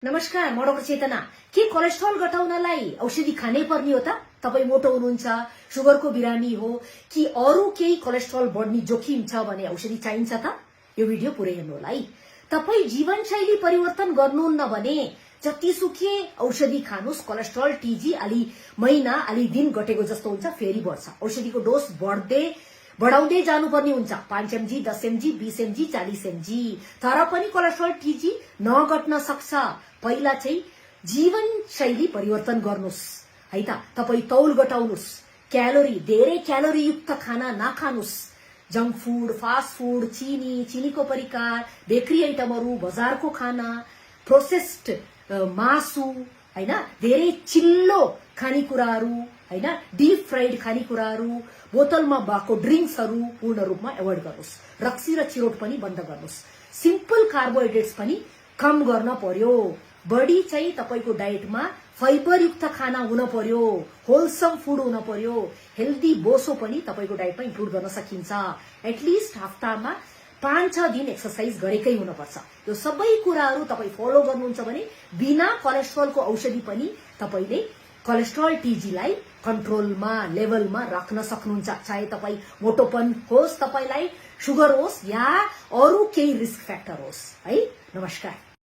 नमस्कार, म डाक्टर चेतना। के कोलेस्ट्रल घटाउनलाई औषधि खानै पर्ने हो त? तपाई मोटो हुनुहुन्छ, सुगरको बिरामी हो कि अरू केही कोलेस्ट्रल बढ्ने जोखिम छ भने औषधि चाहिन्छ त? यो भिडियो पुरै हेर्नु होला है। तपाई जीवनशैली परिवर्तन गर्नुहुन्न भने जतिसुकै औषधि खानुस्, कोलेस्ट्रल टीजी अलि महिना अलि दिन घटेको जस्तो हुन्छ, फेरि बढ्छ। औषधिको डोज बढाउँदै जानुपर्ने हुन्छ, 5 mg, 10 mg, 20 mg, 40 mg। तर पनि कोलेस्ट्रल टीजी नघट्न सक्छ। पहिला चाहिँ जीवनशैली परिवर्तन गर्नुस् है त। तपाई तौल घटाउनुस्, धेरै क्यालोरी युक्त खाना नखानुस्। जंक फूड, फास्ट फूड, चिनीको परिकार, बेकरी आइटमहरू, बजारको खाना, प्रोसेस्ड मासु हैन, धेरै चिल्लो खानेकुराहरू हैन, डीप फ्राइड खानेकुराहरू, बोतलमा भएको ड्रिंक्सहरू पूर्ण रूपमा एभोइड गर्नुस्। रक्सी र चिरोट पनि बन्द गर्नुस्। सिम्पल कार्बोहाइड्रेट्स पनि कम गर्न पर्यो। बढी चाहिँ तपाईको डाइटमा फाइबर युक्त खाना हुन पर्यो, होलसम फूड हुन पर्यो, हेल्दी बोसो पनि तपाईको डाइटमा इन्क्लुड गर्न सकिन्छ। एटलिस्ट हप्तामा 5-6 दिन एक्सरसाइज गरेकै हुनुपर्छ। यो सबै कुराहरू तपाई फलो गर्नुहुन्छ भने बिना कोलेस्ट्रलको औषधि पनि तपाईले कोलेस्ट्रल टीजीलाई कन्ट्रोलमा, लेभलमा राख्न सक्नुहुन्छ। चाहे तपाई मोटोपन होस्, तपाईलाई सुगर होस् या अरू केही रिस्क फ्याक्टर होस् है। नमस्कार।